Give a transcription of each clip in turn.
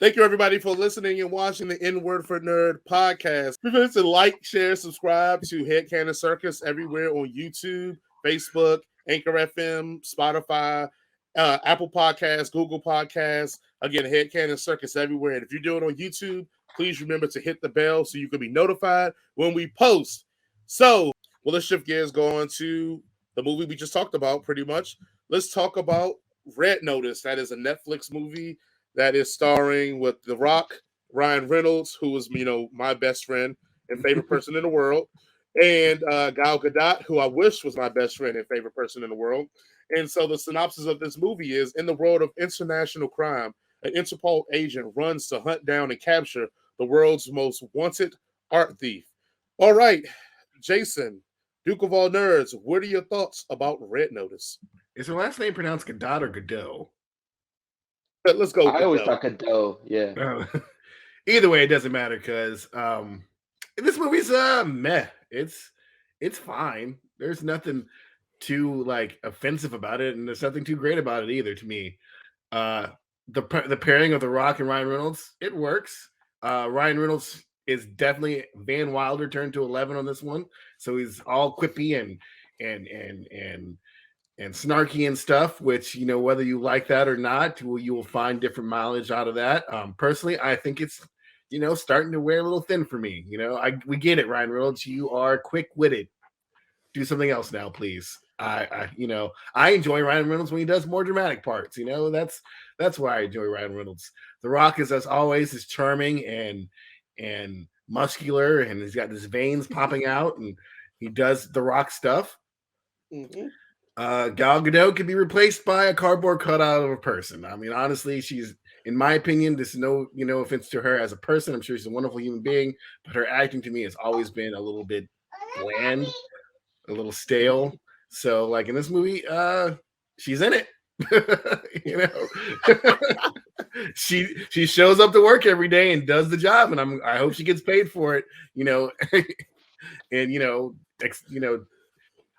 Thank you, everybody, for listening and watching the N-Word for Nerd podcast. Remember to like, share, subscribe to Headcanon Circus everywhere on YouTube, Facebook, Anchor FM, Spotify, Apple Podcasts, Google Podcasts. Again, Headcanon Circus everywhere. And if you're doing it on YouTube, please remember to hit the bell so you can be notified when we post. So, well, let's shift gears, go on to the movie we just talked about, pretty much. Let's talk about Red Notice. That is a Netflix movie that is starring with The Rock, Ryan Reynolds, who is, my best friend and favorite person in the world, and Gal Gadot, who I wish was my best friend and favorite person in the world. And so the synopsis of this movie is, in the world of international crime, an Interpol agent runs to hunt down and capture the world's most wanted art thief. All right, Jason, Duke of all nerds, what are your thoughts about Red Notice? Is her last name pronounced Gadot or Gadot? Let's go. I always thought Gadot, yeah. Either way, it doesn't matter because this movie's meh. It's fine. There's nothing too offensive about it, and there's nothing too great about it either to me. The pairing of The Rock and Ryan Reynolds, it works. Ryan Reynolds is definitely Van Wilder turned to 11 on this one, so he's all quippy and snarky and stuff, which, whether you like that or not, you will find different mileage out of that. Personally, I think it's, starting to wear a little thin for me. We get it, Ryan Reynolds. You are quick-witted. Do something else now, please. I enjoy Ryan Reynolds when he does more dramatic parts. That's why I enjoy Ryan Reynolds. The Rock is, as always, is charming and muscular, and he's got his veins popping out, and he does The Rock stuff. Mm-hmm. Gal Gadot can be replaced by a cardboard cutout of a person. I mean, honestly, she's, in my opinion, this is no, offense to her as a person. I'm sure she's a wonderful human being, but her acting to me has always been a little bit bland, a little stale. So, in this movie, she's in it. She shows up to work every day and does the job, and I hope she gets paid for it. And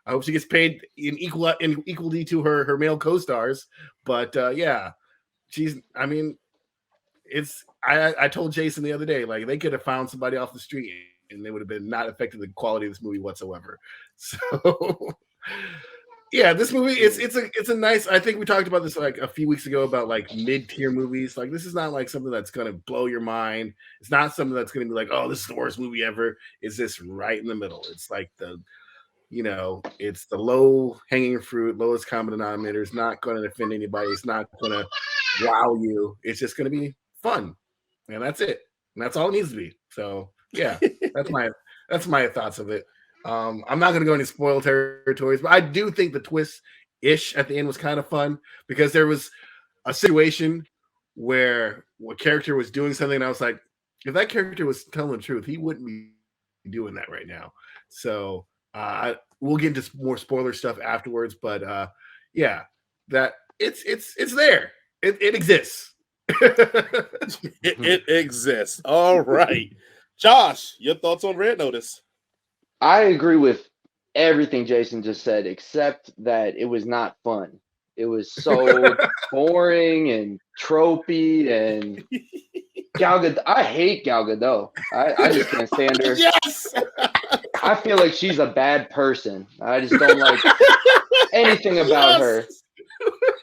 I hope she gets paid in equally to her male co-stars. But yeah, I told Jason the other day, they could have found somebody off the street and they would have been not affected the quality of this movie whatsoever. So yeah, this movie it's a nice. I think we talked about this a few weeks ago about mid-tier movies. This is not something that's gonna blow your mind. It's not something that's gonna be oh, this is the worst movie ever. It's just right in the middle. It's it's the low hanging fruit, lowest common denominator. It's not going to offend anybody. It's not going to wow you. It's just going to be fun, and that's it. And that's all it needs to be. So yeah, that's my thoughts of it. I'm not going to go into spoil territories, but I do think the twist-ish at the end was kind of fun because there was a situation where a character was doing something, and I was like, if that character was telling the truth, he wouldn't be doing that right now. So. We'll get into more spoiler stuff afterwards, but yeah, that it's there. It exists. It exists. All right, Josh, your thoughts on Red Notice? I agree with everything Jason just said, except that it was not fun. It was so boring and tropey and Gal Gadot. I hate Gal Gadot. I just can't stand her. Yes. I feel like she's a bad person. I just don't like anything about her.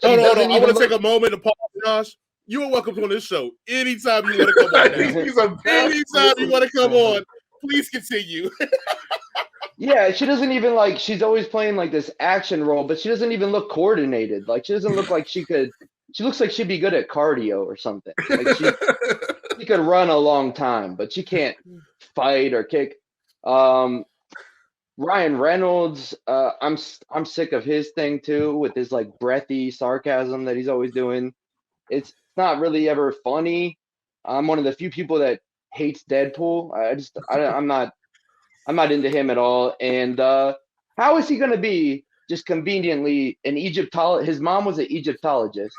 Hold on. I want to take a moment to pause, Josh. You are welcome on this show anytime you want to come on. Anytime you want to come on, please continue. Yeah, she doesn't even she's always playing this action role, but she doesn't even look coordinated. She doesn't look like she could. She looks like she'd be good at cardio or something. She could run a long time, but she can't fight or kick. Ryan Reynolds, I'm sick of his thing too, with his breathy sarcasm that he's always doing. It's not really ever funny. I'm one of the few people that hates Deadpool. I'm not into him at all. And how is he going to be just conveniently an Egyptologist? His mom was an Egyptologist.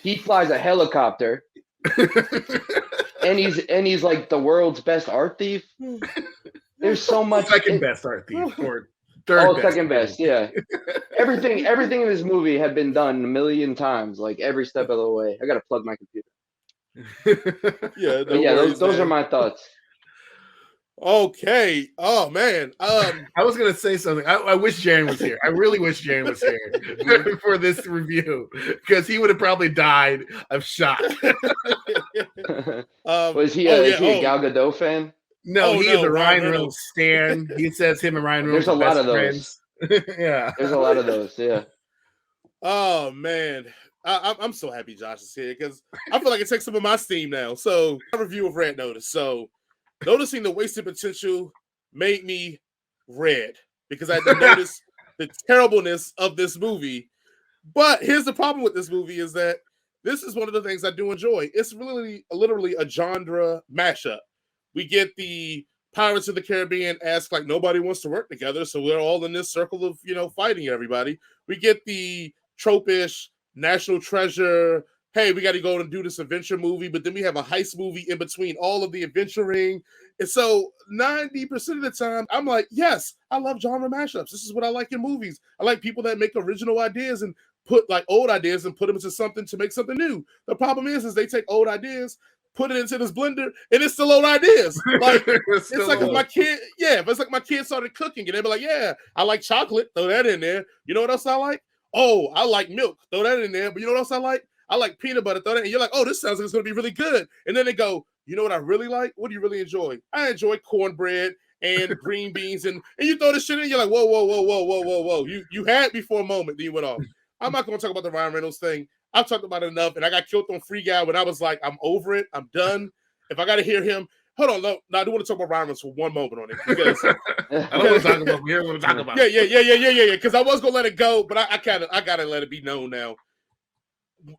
He flies a helicopter, and he's the world's best art thief. There's so much. Second best art thief, or third best. Second best, yeah. Everything in this movie had been done a million times, every step of the way. I gotta plug my computer. Yeah, But yeah, those are my thoughts. Okay. Oh man. I was gonna say something. I wish Jaren was here. I really wish Jaren was here for this review because he would have probably died of shock. Is he a Gal Gadot fan? No, he is a Ryan Reynolds stan. He says him and Ryan Reynolds. There's a lot of those. Yeah, there's a lot of those. Yeah. Oh man, I'm so happy Josh is here because I feel like it takes some of my steam now. So, a review of Red Notice. So, noticing the wasted potential made me red because I had to notice the terribleness of this movie. But here's the problem with this movie is that this is one of the things I do enjoy. It's really literally a genre mashup. We get the Pirates of the Caribbean ask like nobody wants to work together, so we're all in this circle of fighting everybody. We get the tropish National Treasure. Hey, we got to go and do this adventure movie, but then we have a heist movie in between all of the adventuring. And so 90% of the time, I'm like, yes, I love genre mashups. This is what I like in movies. I like people that make original ideas and put like old ideas and put them into something to make something new. The problem is they take old ideas, put it into this blender, and it's still old ideas. Like it's like if my kid, if it's like my kid started cooking and they'd be like, yeah, I like chocolate, throw that in there. You know what else I like? Oh, I like milk, throw that in there. But you know what else I like? I like peanut butter, throw that in. And you're like, oh, this sounds like it's gonna be really good. And then they go, you know what I really like? What do you really enjoy? I enjoy cornbread and green beans, and you throw this shit in, you're like, whoa. You had me for a moment, then you went off. I'm not gonna talk about the Ryan Reynolds thing. I've talked about it enough, and I got killed on Free Guy when I was like, I'm over it. I'm done. If I got to hear him, hold on. No, I do want to talk about Ryan Reynolds for one moment on it because I don't want to talk about. We don't want to talk about. Yeah. Because I was gonna let it go, but I gotta let it be known now.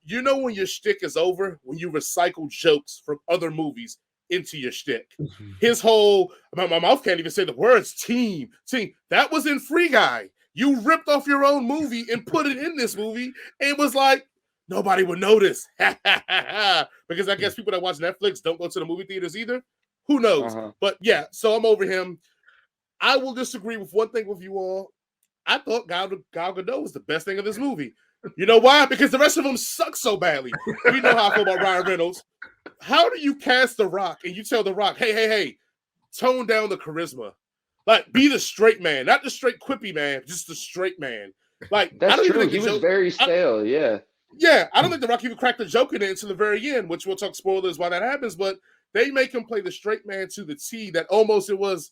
You know when your shtick is over when you recycle jokes from other movies into your shtick. His whole my mouth can't even say the words team. That was in Free Guy. You ripped off your own movie and put it in this movie, and it was like nobody would notice. Because I guess people that watch Netflix don't go to the movie theaters either. Who knows? But yeah, so I'm over him. I will disagree with one thing with you all. I thought Gal Gadot was the best thing of this movie. You know why? Because the rest of them suck so badly. We know how I feel about Ryan Reynolds. How do you cast The Rock and you tell The Rock, hey, tone down the charisma? Like, be the straight man, not the straight quippy man, just the straight man. Like, that's I don't true. Even think he was very stale, Yeah, I don't think The Rock even cracked the joke in it until the very end, which we'll talk spoilers why that happens, but they make him play the straight man to the T that almost it was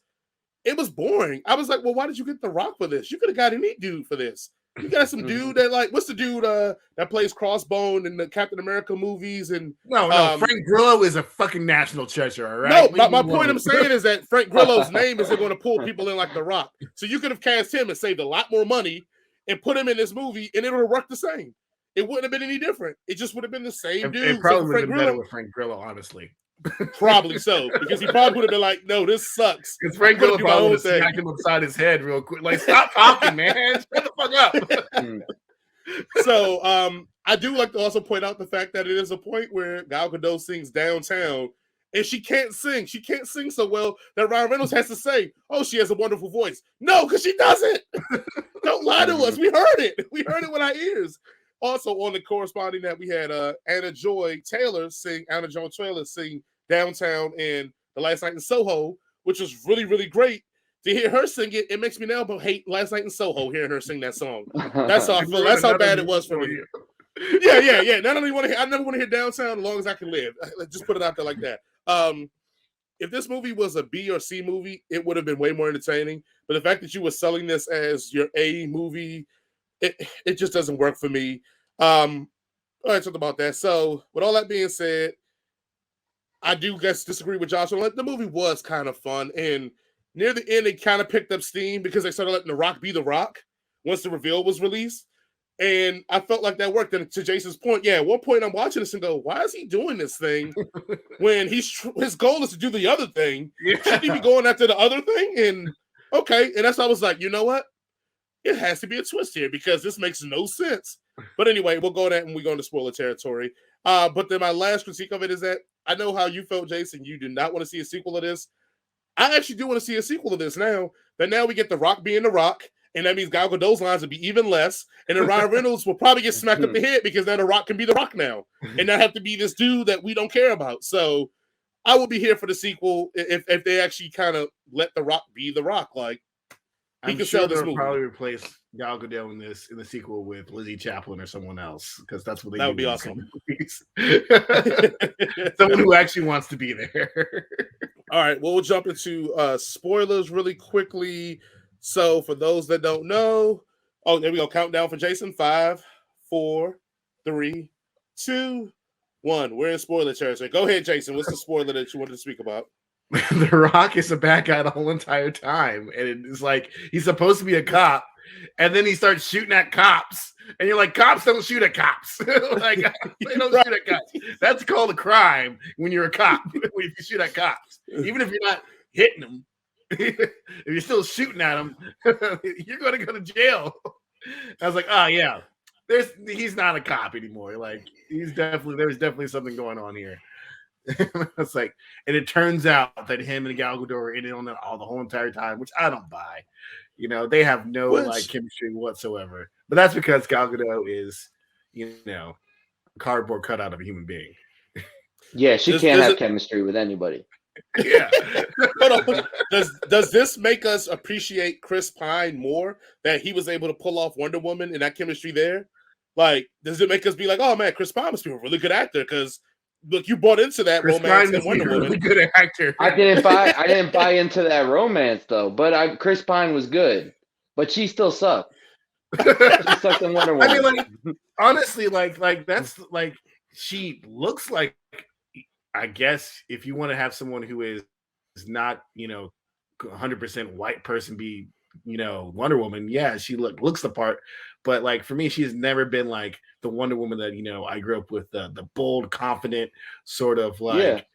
boring. I was like, well, why did you get The Rock for this? You could have got any dude for this. You got some dude that like, what's the dude that plays Crossbone in the Captain America movies? And no, Frank Grillo is a fucking national treasure, all right? No, my point I'm saying is that Frank Grillo's name isn't going to pull people in like The Rock. So you could have cast him and saved a lot more money and put him in this movie, and it would have worked the same. It wouldn't have been any different. It just would have been the same dude. It probably would have been better with Frank Grillo, honestly. Probably so, because he probably would have been like, "No, this sucks." Because Frank Grillo probably would have smacked him upside his head real quick. Like, stop talking, man! Shut the fuck up. So, I do like to also point out the fact that it is a point where Gal Gadot sings Downtown, and she can't sing. She can't sing so well that Ryan Reynolds has to say, "Oh, she has a wonderful voice." No, because she doesn't. Don't lie to us. We heard it. We heard it with our ears. Also, on the corresponding that we had Anna Joy Taylor sing Downtown and The Last Night in Soho, which was really, really great. To hear her sing it, it makes me now hate Last Night in Soho, hearing her sing that song. That's how I feel. That's how bad it was for me. Yeah. I never want to hear Downtown as long as I can live. Just put it out there like that. If this movie was a B or C movie, it would have been way more entertaining. But the fact that you were selling this as your A movie, it just doesn't work for me. All right, talk about that. So, with all that being said, I do disagree with Josh. The movie was kind of fun, and near the end, it kind of picked up steam because they started letting The Rock be The Rock once the reveal was released, and I felt like that worked. And to Jason's point, at one point I'm watching this and go, "Why is he doing this thing when his goal is to do the other thing? Shouldn't he be going after the other thing?" And okay, and that's why I was like, you know what? It has to be a twist here because this makes no sense. But anyway, we'll go there and we go into spoiler territory. But then my last critique of it is that I know how you felt, Jason. You do not want to see a sequel of this. I actually do want to see a sequel of this now. That now we get The Rock being The Rock, And that means Gal Gadot's lines would be even less. And then Ryan Reynolds will probably get smacked up the head because now The Rock can be The Rock now. And not have to be this dude that we don't care about. So I will be here for the sequel if they actually kind of let The Rock be The Rock. Like, he can sell this movie. Probably replace Gal Gadot in the sequel with Lizzie Chaplin or someone else, because that's what they do. That would be awesome. Someone who actually wants to be there. All right, well, we'll jump into spoilers really quickly. So for those that don't know, there we go. Countdown for Jason. 5, 4, 3, 2, 1. We're in spoiler territory. Go ahead, Jason. What's the spoiler that you wanted to speak about? The Rock is a bad guy the whole entire time, and it's like he's supposed to be a cop, and then he starts shooting at cops, and you're like, cops don't shoot at cops. Like, they don't shoot at cops. That's called a crime when you're a cop. If you shoot at cops, even if you're not hitting them, if you're still shooting at them, you're going to go to jail. I was like, oh yeah, he's not a cop anymore. Like, there's definitely something going on here. It's like, and it turns out that him and Gal Gadot are in it on the whole entire time, which I don't buy. You know, they have no like chemistry whatsoever. But that's because Gal Gadot is, you know, a cardboard cutout of a human being. Yeah, she can't have chemistry with anybody. Yeah. Does this make us appreciate Chris Pine more, that he was able to pull off Wonder Woman and that chemistry there? Like, does it make us be like, oh man, Chris Pine must be a really good actor? Because look, you bought into that Chris romance in Wonder Woman. Really good actor. I didn't buy into that romance though. But Chris Pine was good, but she still sucked. She sucked in Wonder Woman. I mean, like, honestly, like that's like, she looks like, I guess if you want to have someone who is not, you know, 100% white person be, you know, Wonder Woman, yeah, she looks the part. But like, for me, she's never been like the Wonder Woman that, you know, I grew up with, the bold, confident sort of like,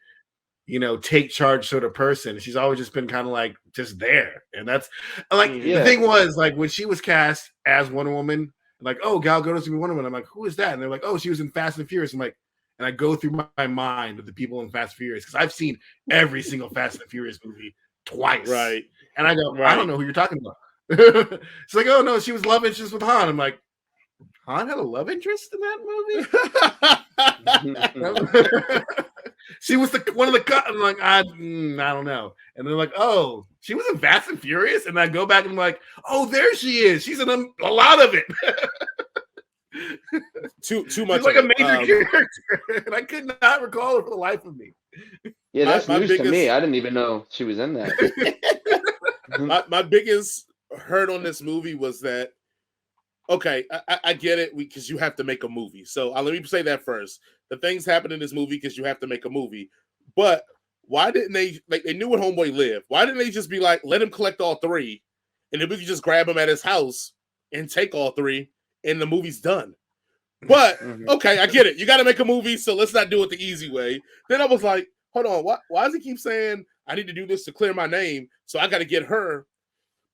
you know, take charge sort of person. She's always just been kind of like just there. And that's like, the thing was like, when she was cast as Wonder Woman, like, oh, Gal Gadot's gonna be Wonder Woman. I'm like, who is that? And they're like, oh, she was in Fast and Furious. I'm like, and I go through my mind of the people in Fast and Furious, because I've seen every single Fast and Furious movie twice. Right. And I go, I don't know who you're talking about. It's like, oh no, she was love interest with Han. I'm like, Han had a love interest in that movie? She was one of the I'm like, I don't know. And they're like, oh, she was in Fast and Furious? And I go back and I'm like, oh, there she is. She's in a lot of it. Too much. She's like a major character. And I could not recall her for the life of me. Yeah, that's news to me. I didn't even know she was in that. my biggest hurt on this movie was that, okay, I get it, because you have to make a movie. So let me say that first. The things happen in this movie because you have to make a movie. But why didn't they, like, they knew where Homeboy lived. Why didn't they just be like, let him collect all 3, and then we could just grab him at his house and take all 3, and the movie's done. But, okay, I get it. You got to make a movie, so let's not do it the easy way. Then I was like, hold on, why does he keep saying, I need to do this to clear my name, so I got to get her?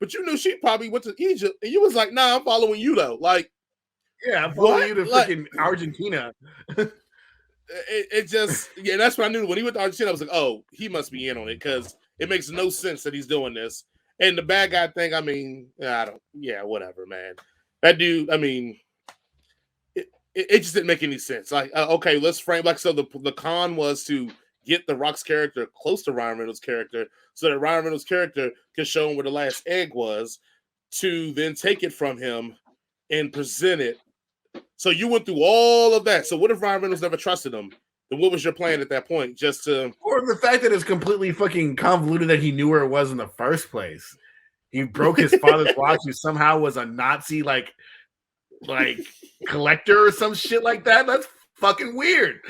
But you knew she probably went to Egypt, and you was like, nah, I'm following you, though. Like, yeah, I'm following you to freaking Argentina. It just, yeah, that's what I knew. When he went to Argentina, I was like, oh, he must be in on it, because it makes no sense that he's doing this. And the bad guy thing, I mean, whatever, man. That dude, I mean, it just didn't make any sense. Like, okay, let's frame, like, so the con was to get The Rock's character close to Ryan Reynolds' character, so that Ryan Reynolds' character could show him where the last egg was, to then take it from him and present it. So you went through all of that. So what if Ryan Reynolds never trusted him? Then what was your plan at that point? Just to, or the fact that it's completely fucking convoluted that he knew where it was in the first place. He broke his father's watch, who somehow was a Nazi like collector or some shit like that. That's fucking weird.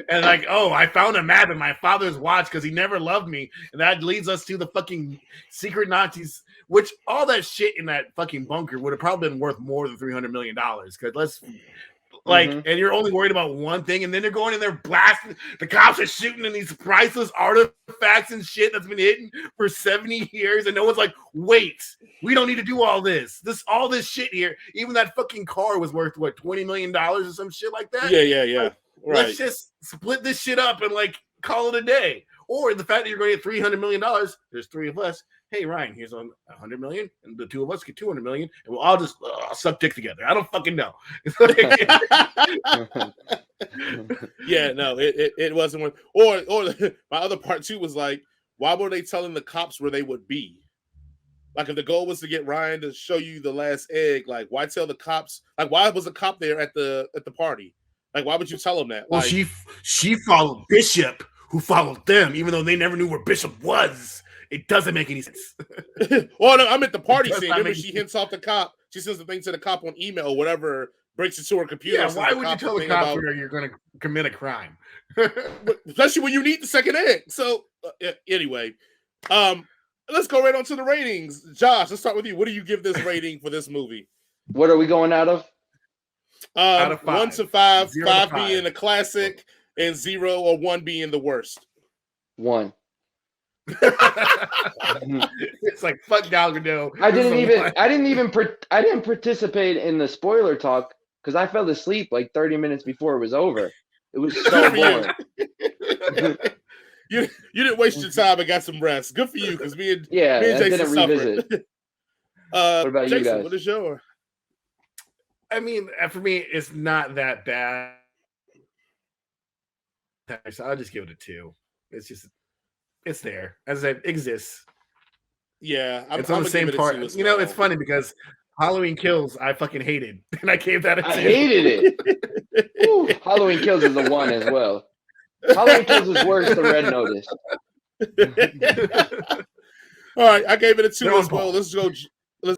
And like, oh, I found a map in my father's watch because he never loved me, and that leads us to the fucking secret Nazis. Which all that shit in that fucking bunker would have probably been worth more than $300 million. Because let's and you're only worried about one thing, and then they're going in there blasting. The cops are shooting in these priceless artifacts and shit that's been hidden for 70 years, and no one's like, wait, we don't need to do all this. All this shit here. Even that fucking car was worth what, $20 million or some shit like that. Yeah. Like, right. Let's just split this shit up and like call it a day. Or the fact that you're going to get $300 million, there's 3 of us. hey, Ryan, here's 100 million, and the two of us get 200 million, and we'll all just suck dick together. I don't fucking know. Yeah, no, it wasn't one. Or my other part too was like, why were they telling the cops where they would be? Like, if the goal was to get Ryan to show you the last egg, like, why tell the cops? Like, why was a cop there at the party? Like, why would you tell them that? Well, like, she followed Bishop, who followed them, even though they never knew where Bishop was. It doesn't make any sense. Well, no, I'm at the party scene. Remember, she hints off the cop. She sends the thing to the cop on email or whatever, breaks it to her computer. Yeah, why would you tell the cop where you're going to commit a crime? Especially when you need the second egg. So, anyway, let's go right on to the ratings. Josh, let's start with you. What do you give this rating for this movie? What are we going out of? Out of 1 to 5, 0 to 5 5 being a classic, and 0 or 1 being the worst. 1. It's like fuck Gal Gadot. I didn't participate in the spoiler talk because I fell asleep like 30 minutes before it was over. It was so boring. You didn't waste your time and got some rest. Good for you, because me and I Jason didn't revisit. What about Jason, you guys? What is your? I mean, for me, it's not that bad. So I'll just give it a 2. It's there. As I said, it exists. Yeah, it's on the same part. You know, it's funny because Halloween Kills, I fucking hated, and I gave that a 2. I hated it. Ooh, Halloween Kills is the 1 as well. Halloween Kills is worse than Red Notice. All right, I gave it a 2 as well. Let's go.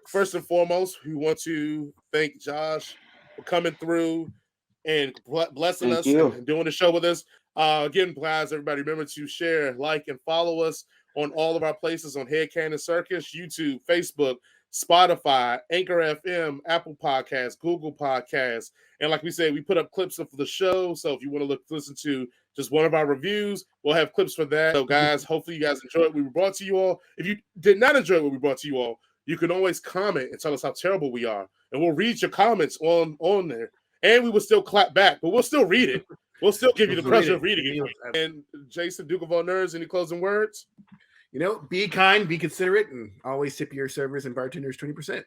First and foremost, we want to thank Josh for coming through and blessing us and doing the show with us. Again, guys, everybody remember to share, like, and follow us on all of our places on Headcanon Circus, YouTube, Facebook, Spotify, Anchor FM, Apple Podcasts, Google Podcasts. And like we said, we put up clips of the show. So if you want to listen to just one of our reviews, we'll have clips for that. So guys, hopefully you guys enjoyed what we brought to you all. If you did not enjoy what we brought to you all, you can always comment and tell us how terrible we are. And we'll read your comments on there. And we will still clap back, but we'll still read it. We'll still give you the pleasure of reading it. And Jason, Duke of all nerds, any closing words? You know, be kind, be considerate, and always tip your servers and bartenders 20%.